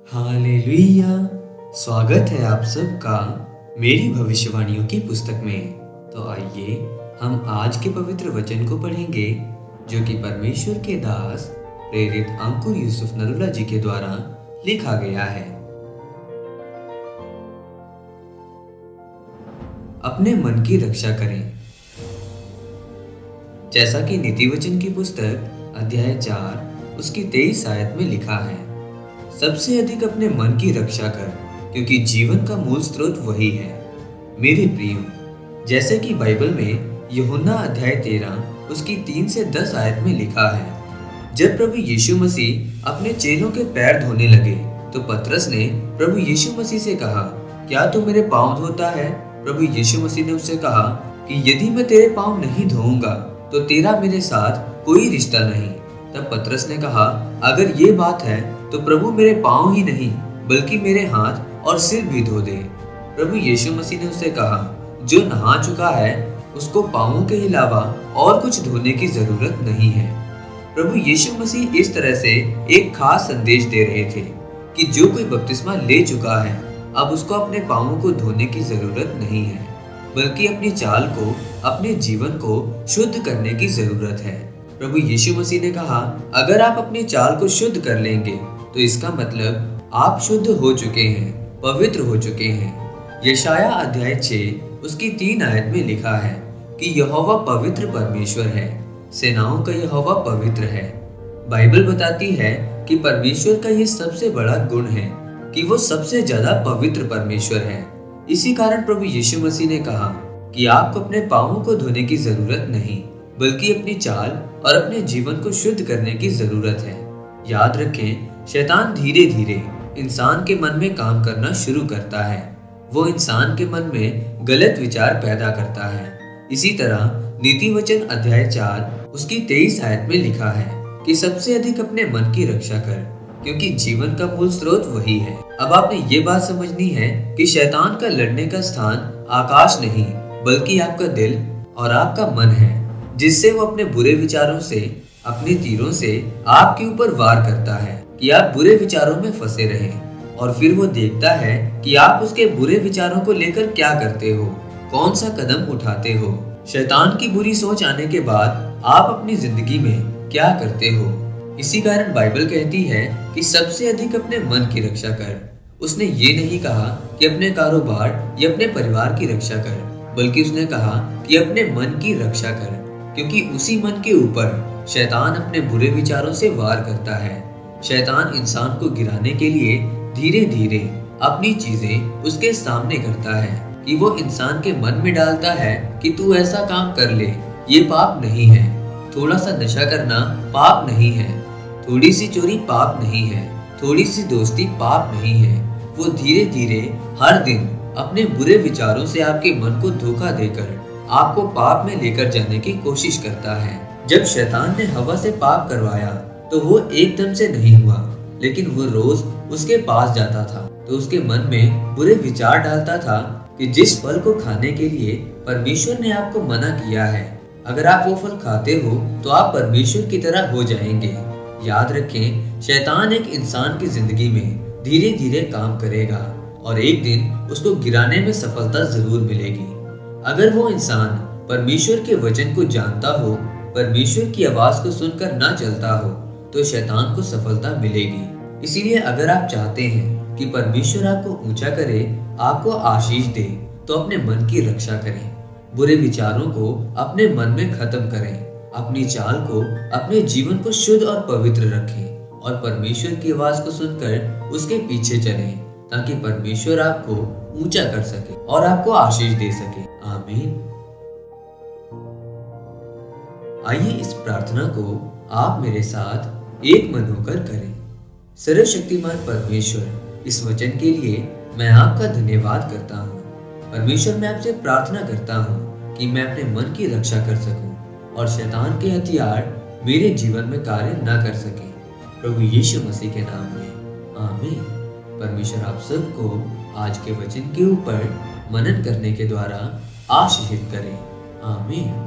Hallelujah. स्वागत है आप सबका मेरी भविष्यवाणियों की पुस्तक में। तो आइए हम आज के पवित्र वचन को पढ़ेंगे जो कि परमेश्वर के दास प्रेरित अंकुर यूसुफ नरूला जी के द्वारा लिखा गया है। अपने मन की रक्षा करें। जैसा कि नीति वचन की पुस्तक अध्याय 4 उसकी 23 आयत में लिखा है, सबसे अधिक अपने मन की रक्षा कर, क्योंकि जीवन का मूल स्रोत वही है। मेरे प्रियो, जैसे कि बाइबल में यूहन्ना अध्याय 13 उसकी 3 से 10 आयत में लिखा है, जब प्रभु यीशु मसीह अपने चेलों के पैर धोने लगे तो पतरस ने प्रभु यीशु मसीह से कहा, क्या तू मेरे पांव धोता है? प्रभु यीशु मसीह ने उससे कहा कि यदि मैं तेरे पांव नहीं धोऊंगा तो तेरा मेरे साथ कोई रिश्ता नहीं। तब पतरस ने कहा, अगर ये बात है तो प्रभु मेरे पांव ही नहीं बल्कि मेरे हाथ और सिर भी धो दे। प्रभु यीशु मसीह ने उससे कहा, जो नहा चुका है उसको पांवों के अलावा और कुछ धोने की जरूरत नहीं है। प्रभु यीशु मसीह इस तरह से एक खास संदेश दे रहे थे कि जो कोई बपतिस्मा ले चुका है अब उसको अपने पांवों को धोने की जरूरत नहीं है, बल्कि अपनी चाल को, अपने जीवन को शुद्ध करने की जरूरत है। प्रभु यीशु मसीह ने कहा, अगर आप अपनी चाल को शुद्ध कर लेंगे तो इसका मतलब आप शुद्ध हो चुके हैं, पवित्र हो चुके हैं। यशाया अध्याय 6 उसकी 3 आयत में लिखा है कि यहोवा पवित्र परमेश्वर है, सेनाओं का यहोवा पवित्र है। बाइबल बताती है कि परमेश्वर का ये सबसे बड़ा गुण है कि वो सबसे ज्यादा पवित्र परमेश्वर है। इसी कारण प्रभु यीशु मसीह ने कहा कि आपको अपने पांवों को धोने की जरूरत नहीं, बल्कि अपनी चाल और अपने जीवन को शुद्ध करने की जरूरत है। याद रखें, शैतान धीरे धीरे इंसान के मन में काम करना शुरू करता है। वो इंसान के मन में गलत विचार पैदा करता है। इसी तरह नीति वचन अध्याय 4 उसकी 23 आयत में लिखा है कि सबसे अधिक अपने मन की रक्षा कर, क्योंकि जीवन का मूल स्रोत वही है। अब आपने ये बात समझनी है कि शैतान का लड़ने का स्थान आकाश नहीं बल्कि आपका दिल और आपका मन है, जिससे वो अपने बुरे विचारों से, अपने तीरों से आपके ऊपर वार करता है कि आप बुरे विचारों में फंसे रहें। और फिर वो देखता है कि आप उसके बुरे विचारों को लेकर क्या करते हो, कौन सा कदम उठाते हो। शैतान की बुरी सोच आने के बाद आप अपनी जिंदगी में क्या करते हो। इसी कारण बाइबल कहती है कि सबसे अधिक अपने मन की रक्षा कर। उसने ये नहीं कहा कि अपने कारोबार या अपने परिवार की रक्षा कर, बल्कि उसने कहा कि अपने मन की रक्षा कर, क्योंकि उसी मन के ऊपर शैतान अपने बुरे विचारों से वार करता है। शैतान इंसान को गिराने के लिए धीरे धीरे अपनी चीजें उसके सामने करता है कि वो इंसान के मन में डालता है कि तू ऐसा काम कर ले, ये पाप नहीं है। थोड़ा सा नशा करना पाप नहीं है, थोड़ी सी चोरी पाप नहीं है, थोड़ी सी दोस्ती पाप नहीं है। वो धीरे धीरे हर दिन अपने बुरे विचारों से आपके मन को धोखा देकर आपको पाप में लेकर जाने की कोशिश करता है। जब शैतान ने हवा से पाप करवाया तो वो एकदम से नहीं हुआ, लेकिन वो रोज उसके पास जाता था तो उसके मन में बुरे विचार डालता था कि जिस फल को खाने के लिए परमेश्वर ने आपको मना किया है, अगर आप वो फल खाते हो तो आप परमेश्वर की तरह हो जाएंगे। याद रखें, शैतान एक इंसान की जिंदगी में धीरे धीरे काम करेगा और एक दिन उसको गिराने में सफलता जरूर मिलेगी। अगर वो इंसान परमेश्वर के वचन को जानता हो, परमेश्वर की आवाज को सुनकर ना चलता हो, तो शैतान को सफलता मिलेगी। इसीलिए अगर आप चाहते हैं कि परमेश्वर आपको ऊंचा करे, आपको आशीष दे, तो अपने मन की रक्षा करें। बुरे विचारों को अपने मन में खत्म करें, अपनी चाल को, अपने जीवन को शुद्ध और पवित्र रखें और परमेश्वर की आवाज को सुनकर उसके पीछे चलें, ताकि परमेश्वर आपको ऊंचा कर सके और आपको आशीष दे सके। आमीन। आइए इस प्रार्थना को आप मेरे साथ एक मन होकर करें। सर्वशक्तिमान परमेश्वर, इस वचन के लिए मैं आपका धन्यवाद करता हूँ। परमेश्वर, मैं आपसे प्रार्थना करता हूँ कि मैं अपने मन की रक्षा कर सकूं और शैतान के हथियार मेरे जीवन में कार्य न कर सके। प्रभु यीशु मसीह के नाम में आमीन। परमेश्वर आप सबको आज के वचन के ऊपर मनन करने के द्वारा आशीषित करें। आमीन।